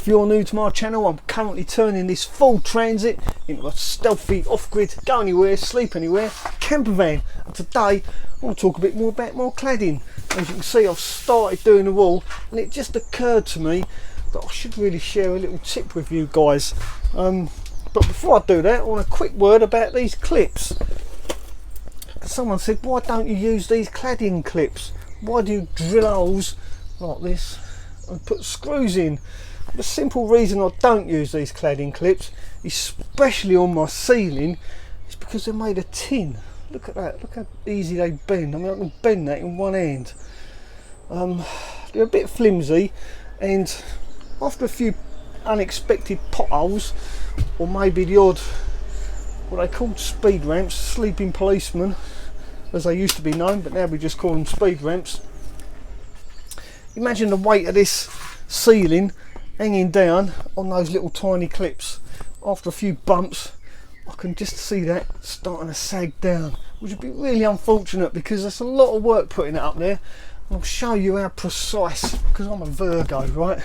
If you're new to my channel, I'm currently turning this full transit into a stealthy, off-grid, go anywhere, sleep anywhere camper van. And today I want to talk a bit more about my cladding. As you can see, I've started doing the wall, and it just occurred to me that I should really share a little tip with you guys. But before I do that, I want a quick word about these clips. Someone said, why don't you use these cladding clips? Why do you drill holes like this and put screws in? The simple reason I don't use these cladding clips, especially on my ceiling, is because they're made of tin. Look at that, look how easy they bend. I mean, I can bend that in one hand. They're a bit flimsy, and after a few unexpected potholes, or maybe the odd, what they called speed ramps, sleeping policemen, as they used to be known, but now we just call them speed ramps. Imagine the weight of this ceiling hanging down on those little tiny clips. After a few bumps, I can just see that starting to sag down, which would be really unfortunate because there's a lot of work putting it up there. And I'll show you how precise, because I'm a Virgo, right?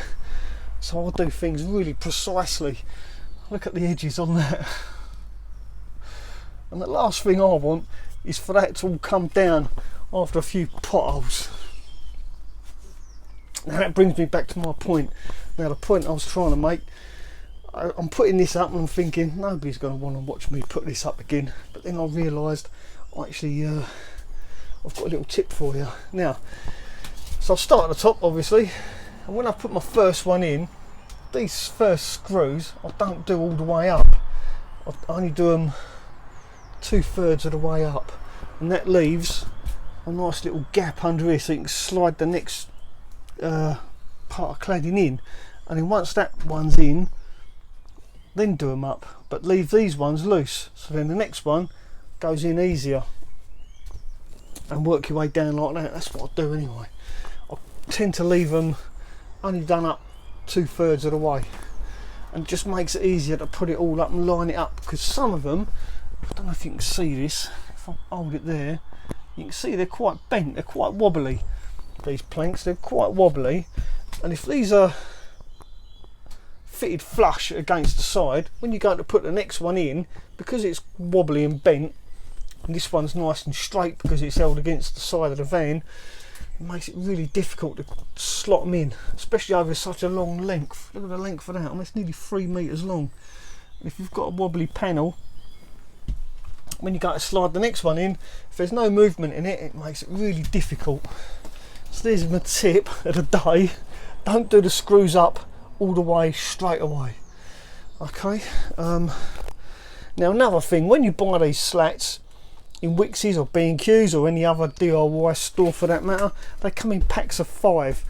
So I do things really precisely. Look at the edges on that. And the last thing I want is for that to all come down after a few potholes. Now that brings me back to my point. Now the point I was trying to make, I'm putting this up and I'm thinking nobody's going to want to watch me put this up again. But then I realised actually I've got a little tip for you. Now, so I'll start at the top obviously, and when I put my first one in, these first screws I don't do all the way up. I only do them 2/3 of the way up, and that leaves a nice little gap under here so you can slide the next part of cladding in, and then once that one's in, then do them up, but leave these ones loose, so then the next one goes in easier, and work your way down like that. That's what I do anyway. I tend to leave them only done up 2/3 of the way, and it just makes it easier to put it all up and line it up, because some of them, I don't know if you can see this, if I hold it there, you can see they're quite bent, they're quite wobbly. These planks, they're quite wobbly, and if these are fitted flush against the side, when you go to put the next one in, because it's wobbly and bent, and this one's nice and straight because it's held against the side of the van, it makes it really difficult to slot them in, especially over such a long length. Look at the length of that, I mean, it's nearly 3 meters long. And if you've got a wobbly panel, when you go to slide the next one in, if there's no movement in it, it makes it really difficult. So there's my tip of the day. Don't do the screws up all the way straight away. Okay. Now another thing, when you buy these slats in Wickes or B&Q's or any other DIY store for that matter, they come in packs of 5.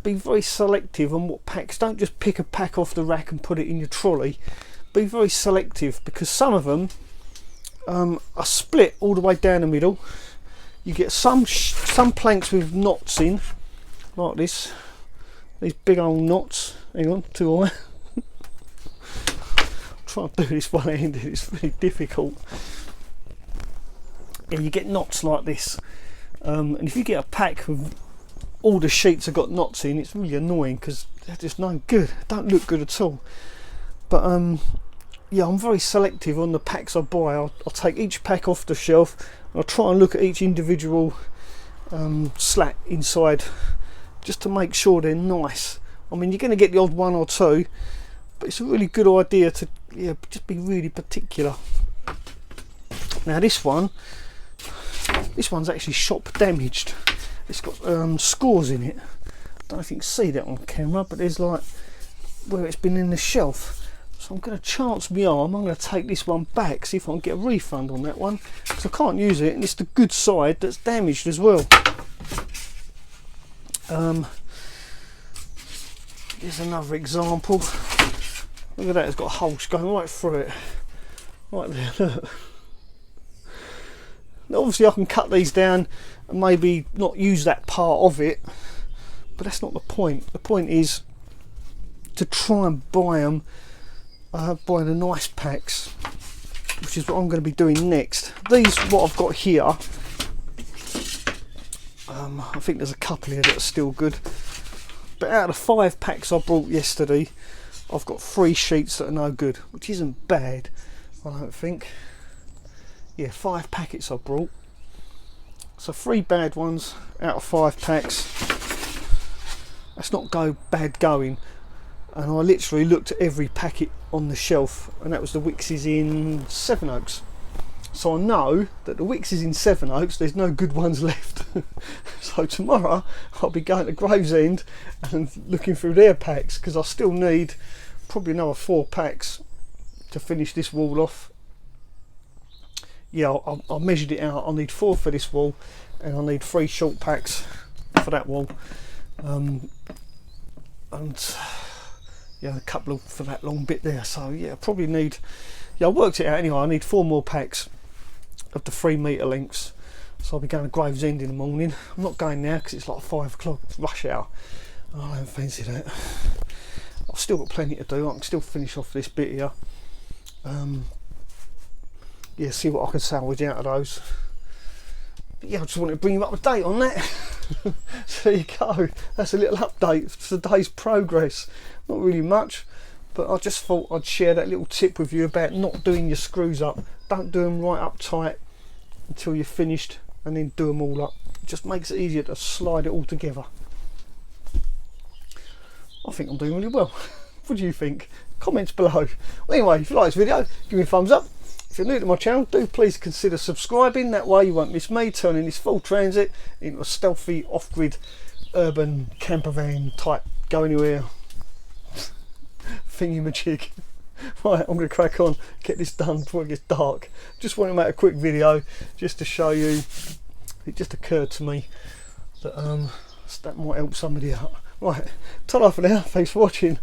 Be very selective on what packs. Don't just pick a pack off the rack and put it in your trolley. Be very selective, because some of them are split all the way down the middle. You get some planks with knots in, like this. These big old knots. Hang on, too high. I'm trying to do this one-handed, it's really difficult. Yeah, you get knots like this. And if you get a pack with all the sheets have got knots in, it's really annoying because they're just no good. They don't look good at all. But yeah, I'm very selective on the packs I buy. I'll take each pack off the shelf, and I'll try and look at each individual slat inside, just to make sure they're nice. I mean, you're going to get the odd one or two, but it's a really good idea to just be really particular. Now this one's actually shop damaged. It's got scores in it. I don't know if you can see that on camera, but there's like where it's been in the shelf. So I'm going to chance my arm. I'm going to take this one back, see if I can get a refund on that one, because I can't use it, and it's the good side that's damaged as well. Here's another example. Look at that, it's got holes going right through it. Right there, look. Now obviously I can cut these down and maybe not use that part of it, but that's not the point. The point is to try and buy them, buy the nice packs, which is what I'm going to be doing next. These, what I've got here, I think there's a couple here that are still good, but out of the 5 packs I brought yesterday, I've got 3 sheets that are no good, which isn't bad, I don't think. Yeah, 5 packets I brought. So 3 bad ones out of 5 packs. That's not bad going. And I literally looked at every packet on the shelf, and that was the Wickes in Sevenoaks. So I know that the Wickes in Sevenoaks, there's no good ones left. So tomorrow I'll be going to Gravesend and looking through their packs, because I still need probably another 4 packs to finish this wall off. Yeah, I measured it out. I need 4 for this wall, and I need 3 short packs for that wall, and yeah, a couple for that long bit there. So yeah, I probably need, yeah, I worked it out anyway. I need 4 more packs of the 3 metre lengths. So I'll be going to Gravesend in the morning. I'm not going now because it's like 5 o'clock rush hour. I don't fancy that. I've still got plenty to do. I can still finish off this bit here. Yeah, see what I can salvage out of those. But yeah, I just wanted to bring you up to date on that. So there you go. That's a little update for today's progress. Not really much, but I just thought I'd share that little tip with you about not doing your screws up. Don't do them right up tight until you're finished, and then do them all up. It just makes it easier to slide it all together. I think I'm doing really well. What do you think? Comments below. Well, anyway, if you like this video, give me a thumbs up. If you're new to my channel, do please consider subscribing. That way you won't miss me turning this full transit into a stealthy off-grid urban campervan type go anywhere thingy-majig. Right, I'm going to crack on, get this done before it gets dark. Just want to make a quick video just to show you. It just occurred to me that that might help somebody out. Right, ta-ra for now. Thanks for watching.